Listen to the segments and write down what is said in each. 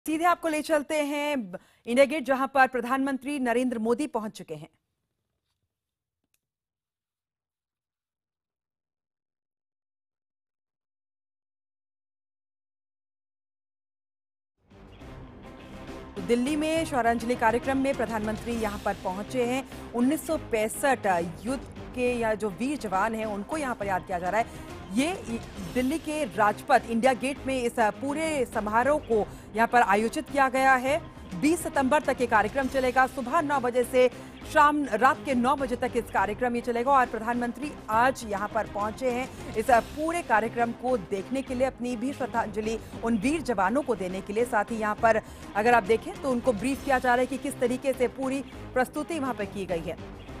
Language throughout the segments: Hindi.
सीधे आपको ले चलते हैं इंडिया गेट, जहां पर प्रधानमंत्री नरेंद्र मोदी पहुंच चुके हैं। तो दिल्ली में श्रद्धांजलि कार्यक्रम में प्रधानमंत्री यहां पर पहुंचे हैं। 1965 युद्ध के या जो वीर जवान हैं उनको यहां पर याद किया जा रहा है। ये दिल्ली के राजपथ इंडिया गेट में इस पूरे समारोह को यहां पर आयोजित किया गया है। 20 सितंबर तक ये कार्यक्रम चलेगा। सुबह 9 बजे से शाम रात के 9 बजे तक इस कार्यक्रम ये चलेगा और प्रधानमंत्री आज यहां पर पहुंचे हैं इस पूरे कार्यक्रम को देखने के लिए, अपनी भी श्रद्धांजलि उन वीर जवानों को देने के लिए। साथ ही यहां पर अगर आप देखें तो उनको ब्रीफ किया जा रहा है कि किस तरीके से पूरी प्रस्तुति वहां पर की गई है।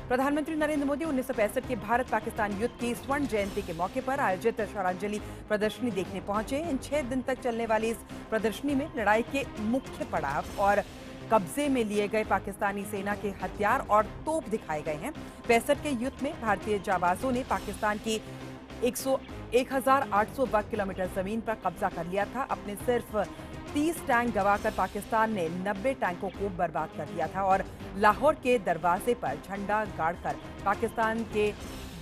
प्रधानमंत्री नरेंद्र मोदी 1965 के भारत पाकिस्तान युद्ध की स्वर्ण जयंती के मौके पर आयोजित श्रद्धांजलि प्रदर्शनी देखने पहुंचे। इन 6 दिन तक चलने वाली इस प्रदर्शनी में लड़ाई के मुख्य पड़ाव और कब्जे में लिए गए पाकिस्तानी सेना के हथियार और तोप दिखाए गए हैं। 65 के युद्ध में भारतीय जाबाजों ने पाकिस्तान की 1800 वर्ग किलोमीटर जमीन पर कब्जा कर लिया था। अपने सिर्फ 30 टैंक गंवाकर पाकिस्तान ने 90 टैंकों को बर्बाद कर दिया था और लाहौर के दरवाजे पर झंडा गाड़कर पाकिस्तान के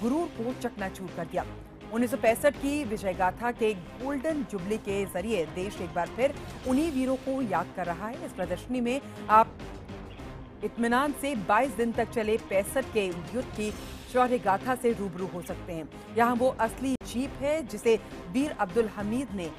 गुरूर को चकनाचूर कर दिया। 1965 की विजय गाथा के गोल्डन जुबली के जरिए देश एक बार फिर उन्हीं वीरों को याद कर रहा है। इस प्रदर्शनी में आप इत्मीनान से 22 दिन तक चले 65 के युद्ध की शौर्य गाथा से रूबरू हो सकते हैं। यहाँ वो असली जीप है जिसे वीर अब्दुल हमीद ने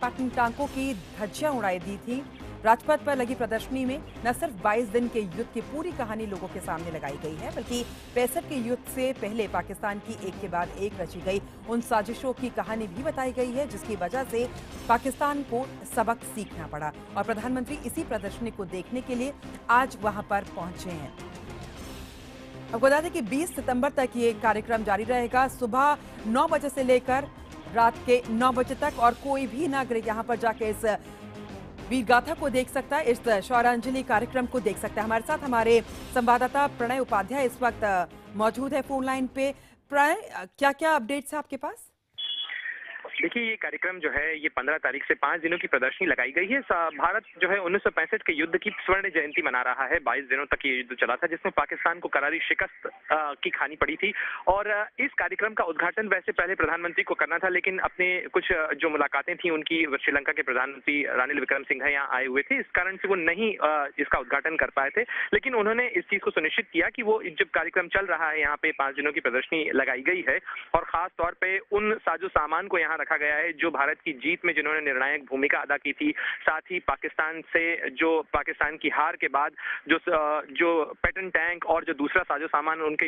पाकिस्तानी टांकों की धज्जियां उड़ाई दी थी। राजपथ पर लगी प्रदर्शनी में न सिर्फ 22 दिन के युद्ध की पूरी कहानी लोगों के सामने लगाई गई है, बल्कि 65 के युद्ध से पहले पाकिस्तान की एक के बाद एक रची गई उन साजिशों की कहानी भी बताई गई है, जिसकी वजह से पाकिस्तान को सबक सीखना पड़ा। और प्रधानमंत्री इसी प्रदर्शनी को देखने के लिए आज वहां पर पहुंचे हैं। आपको बता दें कि 20 सितंबर तक ये कार्यक्रम जारी रहेगा, सुबह 9 बजे से लेकर रात के 9 बजे तक। और कोई भी नागरिक यहां पर जाकर इस वीर गाथा को देख सकता है, इस श्रद्धांजलि कार्यक्रम को देख सकता है। हमारे साथ हमारे संवाददाता प्रणय उपाध्याय इस वक्त मौजूद है फोन लाइन पे। प्रणय, क्या क्या अपडेट्स है आपके पास? देखिए, ये कार्यक्रम जो है ये 15 तारीख से 5 दिनों की प्रदर्शनी लगाई गई है। भारत जो है 1965 के युद्ध की स्वर्ण जयंती मना रहा है। 22 दिनों तक ये युद्ध चला था, जिसमें पाकिस्तान को करारी शिकस्त की खानी पड़ी थी। और इस कार्यक्रम का उद्घाटन वैसे पहले प्रधानमंत्री को करना था, लेकिन अपने कुछ जो मुलाकातें थी उनकी श्रीलंका के प्रधानमंत्री रानिल विक्रमसिंघे यहाँ आए हुए थे, इस कारण से वो नहीं इसका उद्घाटन कर पाए थे। लेकिन उन्होंने इस चीज को सुनिश्चित किया कि वो जब कार्यक्रम चल रहा है, यहाँ पे 5 दिनों की प्रदर्शनी लगाई गई है और खास तौर पर उन साजो सामान को यहाँ रखा गया है जो भारत की जीत में जिन्होंने निर्णायक भूमिका अदा की थी। साथ ही पाकिस्तान से जो पाकिस्तान की हार के बाद जो पैटर्न टैंक और जो दूसरा साजो सामान उनके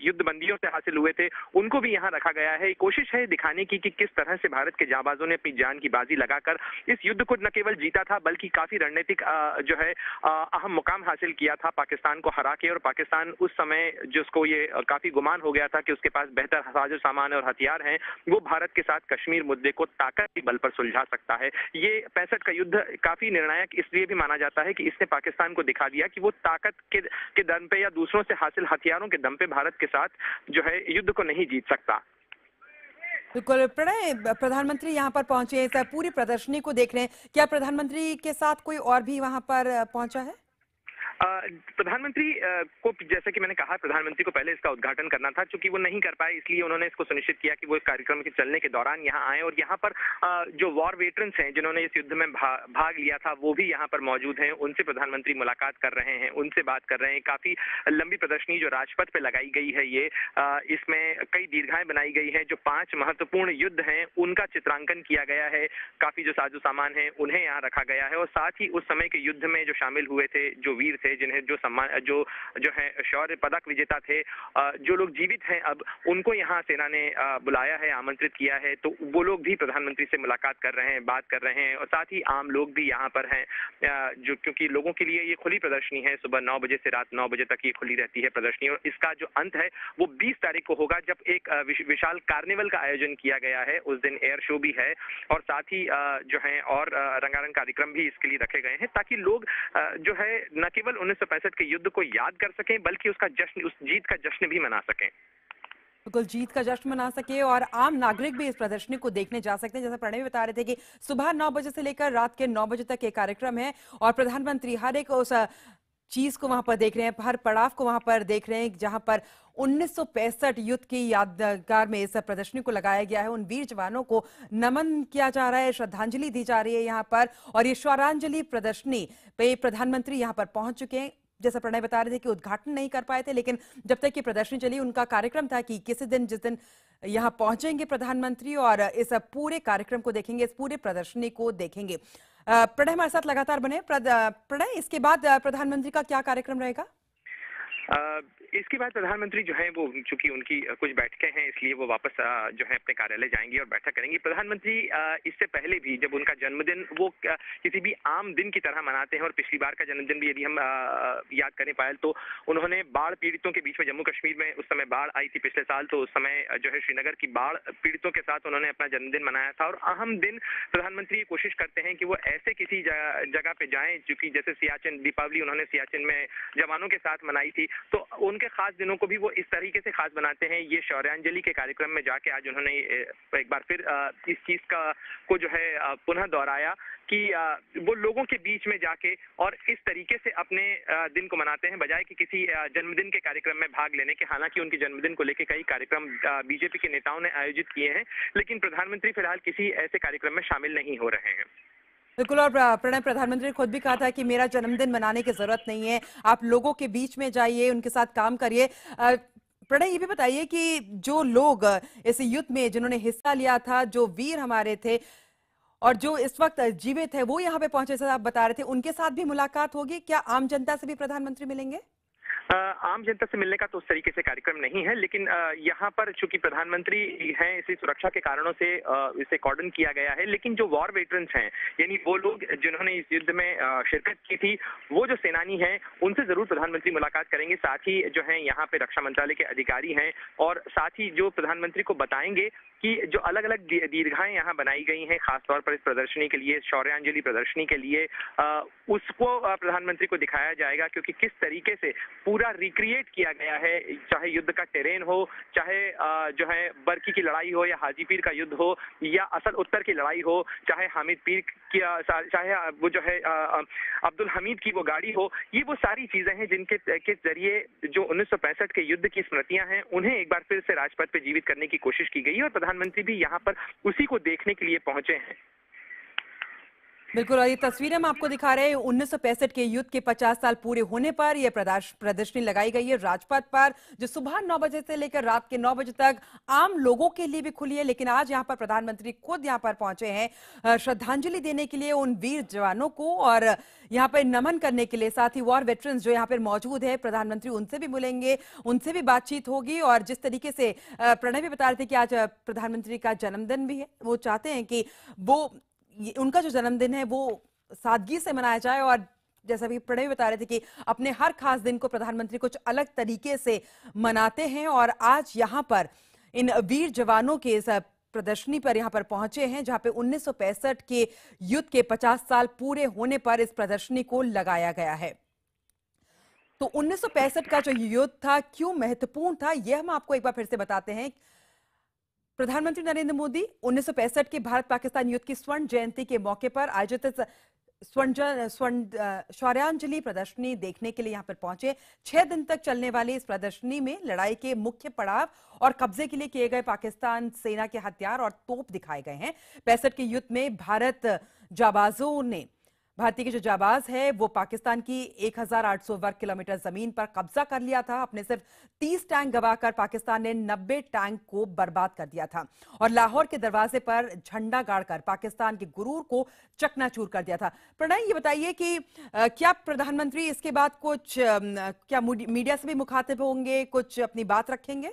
युद्ध बंदियों से हासिल हुए थे, उनको भी यहाँ रखा गया है। कोशिश है दिखाने की कि किस तरह से भारत के जांबाजों ने अपनी जान की बाजी लगाकर इस युद्ध को न केवल जीता था, बल्कि काफी रणनीतिक जो है अहम मुकाम हासिल किया था पाकिस्तान को हरा के। और पाकिस्तान उस समय जिसको ये काफी गुमान हो गया था कि उसके पास बेहतर साजो सामान और हथियार हैं, वो भारत के साथ कश्मीर मुद्दे को ताकत के बल पर सुलझा सकता है। ये 65 का युद्ध काफी निर्णायक इसलिए भी माना जाता है कि इसने पाकिस्तान को दिखा दिया कि वो ताकत के दम पे या दूसरों से हासिल हथियारों के दम पे भारत के साथ जो है युद्ध को नहीं जीत सकता। बिल्कुल प्रणय, प्रधानमंत्री यहाँ पर पहुंचे हैं, इस पूरी प्रदर्शनी को देख रहे हैं। क्या प्रधानमंत्री के साथ कोई और भी वहां पर पहुंचा है? प्रधानमंत्री को, जैसे कि मैंने कहा, प्रधानमंत्री को पहले इसका उद्घाटन करना था, चूंकि वो नहीं कर पाए, इसलिए उन्होंने इसको सुनिश्चित किया कि वो इस कार्यक्रम के चलने के दौरान यहाँ आए। और यहाँ पर जो वॉर वेटरन्स हैं जिन्होंने इस युद्ध में भाग लिया था, वो भी यहाँ पर मौजूद हैं। उनसे प्रधानमंत्री मुलाकात कर रहे हैं, उनसे बात कर रहे हैं। काफी लंबी प्रदर्शनी जो राजपथ पे लगाई गई है, ये इसमें कई दीर्घाएं बनाई गई है। जो 5 महत्वपूर्ण युद्ध हैं उनका चित्रांकन किया गया है। काफी जो साजो सामान है उन्हें यहाँ रखा गया है। और साथ ही उस समय के युद्ध में जो शामिल हुए थे, जो वीर थे, जिन्हें जो सम्मान जो है शौर्य पदक विजेता थे, जो लोग जीवित हैं अब, उनको यहाँ सेना ने बुलाया है, आमंत्रित किया है। तो वो लोग भी प्रधानमंत्री से मुलाकात कर रहे हैं, बात कर रहे हैं। और साथ ही आम लोग भी यहाँ पर हैं, जो क्योंकि लोगों के लिए ये खुली प्रदर्शनी है। सुबह 9 बजे से रात 9 बजे तक ये खुली रहती है प्रदर्शनी। और इसका जो अंत है वो 20 तारीख को होगा, जब एक विशाल कार्निवल का आयोजन किया गया है। उस दिन एयर शो भी है और साथ ही जो है और रंगारंग कार्यक्रम भी इसके लिए रखे गए हैं, ताकि लोग जो है न केवल 1965 के युद्ध को याद कर सकें, बल्कि उसका जश्न, उस जीत का जश्न भी मना सकें। बिल्कुल जीत का जश्न मना सके और आम नागरिक भी इस प्रदर्शनी को देखने जा सकते हैं। जैसा प्रणय भी बता रहे थे कि सुबह 9 बजे से लेकर रात के 9 बजे तक ये कार्यक्रम है और प्रधानमंत्री हर एक उस चीज को वहां पर देख रहे हैं, हर पड़ाव को वहां पर देख रहे हैं, जहां पर 1965 युद्ध की यादगार में इस प्रदर्शनी को लगाया गया है। उन वीर जवानों को नमन किया जा रहा है, श्रद्धांजलि दी जा रही है यहाँ पर। और ये स्वरांजलि प्रदर्शनी पे प्रधानमंत्री यहाँ पर पहुंच चुके हैं। जैसा प्रणय बता रहे थे कि उद्घाटन नहीं कर पाए थे, लेकिन जब तक ये प्रदर्शनी चली उनका कार्यक्रम था कि किसी दिन जिस दिन यहाँ पहुंचेंगे प्रधानमंत्री और इस पूरे कार्यक्रम को देखेंगे, इस पूरे प्रदर्शनी को देखेंगे। प्रणय हमारे साथ लगातार बने। प्रणय, इसके बाद प्रधानमंत्री का क्या कार्यक्रम रहेगा? इसके बाद प्रधानमंत्री जो है वो चूंकि उनकी कुछ बैठकें हैं इसलिए वो वापस जो है अपने कार्यालय जाएंगे और बैठक करेंगे। प्रधानमंत्री इससे पहले भी जब उनका जन्मदिन वो किसी भी आम दिन की तरह मनाते हैं और पिछली बार का जन्मदिन भी यदि हम याद करें पायल तो उन्होंने बाढ़ पीड़ितों के बीच में जम्मू कश्मीर में उस समय बाढ़ आई थी पिछले साल, तो उस समय जो है श्रीनगर की बाढ़ पीड़ितों के साथ उन्होंने अपना जन्मदिन मनाया था। और अहम दिन प्रधानमंत्री कोशिश करते हैं कि वो ऐसे किसी जगह पे जाएं, चूंकि जैसे सियाचिन, दीपावली उन्होंने सियाचिन में जवानों के साथ मनाई थी, तो उनके खास दिनों को भी वो इस तरीके से खास बनाते हैं। ये शौर्यांजलि के कार्यक्रम में जाके आज उन्होंने एक बार फिर इस चीज को जो है पुनः दोहराया कि वो लोगों के बीच में जाके और इस तरीके से अपने दिन को मनाते हैं बजाय कि किसी जन्मदिन के कार्यक्रम में भाग लेने के। हालांकि उनके जन्मदिन को लेकर कई कार्यक्रम बीजेपी के नेताओं ने आयोजित किए हैं, लेकिन प्रधानमंत्री फिलहाल किसी ऐसे कार्यक्रम में शामिल नहीं हो रहे हैं। बिल्कुल। और प्रणय, प्रधानमंत्री ने खुद भी कहा था कि मेरा जन्मदिन मनाने की जरूरत नहीं है, आप लोगों के बीच में जाइए, उनके साथ काम करिए। प्रणय, ये भी बताइए कि जो लोग इस युद्ध में जिन्होंने हिस्सा लिया था, जो वीर हमारे थे और जो इस वक्त जीवित है, वो यहाँ पे पहुंचे, जैसा आप बता रहे थे, उनके साथ भी मुलाकात होगी? क्या आम जनता से भी प्रधानमंत्री मिलेंगे? आम जनता से मिलने का तो उस तरीके से कार्यक्रम नहीं है, लेकिन यहाँ पर चूंकि प्रधानमंत्री हैं इसी सुरक्षा के कारणों से इसे कॉर्डन किया गया है। लेकिन जो वॉर वेटरन्स हैं, यानी वो लोग जिन्होंने इस युद्ध में शिरकत की थी, वो जो सेनानी हैं, उनसे जरूर प्रधानमंत्री मुलाकात करेंगे। साथ ही जो है यहाँ पे रक्षा मंत्रालय के अधिकारी हैं और साथ ही जो प्रधानमंत्री को बताएंगे कि जो अलग अलग दीर्घाएं यहाँ बनाई गई हैं खासतौर पर इस प्रदर्शनी के लिए, शौर्यांजलि प्रदर्शनी के लिए, उसको प्रधानमंत्री को दिखाया जाएगा, क्योंकि किस तरीके से पूरा रिक्रिएट किया गया है, चाहे युद्ध का टेरेन हो, चाहे जो है बरकी की लड़ाई हो या हाजीपीर का युद्ध हो या असल उत्तर की लड़ाई हो, चाहे हामिद पीर की, चाहे वो जो है अब्दुल हमीद की वो गाड़ी हो, ये वो सारी चीजें हैं जिनके के जरिए जो 1965 के युद्ध की स्मृतियां हैं उन्हें एक बार फिर से राजपथ पे जीवित करने की कोशिश की गई है और प्रधानमंत्री भी यहाँ पर उसी को देखने के लिए पहुंचे हैं। बिल्कुल। और ये तस्वीरें हम आपको दिखा रहे हैं 1965 के युद्ध के 50 साल पूरे होने पर यह प्रदर्शनी लगाई गई है राजपथ पर, जो सुबह 9 बजे से लेकर रात के 9 बजे तक आम लोगों के लिए भी खुली है। लेकिन आज यहाँ पर प्रधानमंत्री खुद यहाँ पर पहुंचे हैं श्रद्धांजलि देने के लिए उन वीर जवानों को और यहाँ पर नमन करने के लिए। साथ ही वॉर वेटरन्स जो यहाँ पर मौजूद है, प्रधानमंत्री उनसे भी मिलेंगे, उनसे भी बातचीत होगी। और जिस तरीके से प्रणय भी बता रहे थे कि आज प्रधानमंत्री का जन्मदिन भी है, वो चाहते हैं कि वो उनका जो जन्मदिन है वो सादगी से मनाया जाए। और जैसा भी प्रणय बता रहे थे कि अपने हर खास दिन को प्रधानमंत्री कुछ अलग तरीके से मनाते हैं और आज यहाँ पर इन वीर जवानों के इस प्रदर्शनी पर यहाँ पर पहुंचे हैं, जहाँ पे 1965 के युद्ध के 50 साल पूरे होने पर इस प्रदर्शनी को लगाया गया है। तो 1965 का जो युद्ध था क्यों महत्वपूर्ण था, यह हम आपको एक बार फिर से बताते हैं। प्रधानमंत्री नरेंद्र मोदी 1965 के भारत पाकिस्तान युद्ध की स्वर्ण जयंती के मौके पर आयोजित शौर्यांजलि प्रदर्शनी देखने के लिए यहां पर पहुंचे। 6 दिन तक चलने वाली इस प्रदर्शनी में लड़ाई के मुख्य पड़ाव और कब्जे के लिए किए गए पाकिस्तान सेना के हथियार और तोप दिखाए गए हैं। 65 के युद्ध में भारतीय के जो जाबाज है वो पाकिस्तान की 1800 वर्ग किलोमीटर जमीन पर कब्जा कर लिया था। अपने सिर्फ 30 टैंक गवाकर पाकिस्तान ने 90 टैंक को बर्बाद कर दिया था और लाहौर के दरवाजे पर झंडा गाड़कर पाकिस्तान के गुरूर को चकनाचूर कर दिया था। प्रणय, ये बताइए कि क्या प्रधानमंत्री इसके बाद कुछ मीडिया से भी मुखातिब होंगे, कुछ अपनी बात रखेंगे?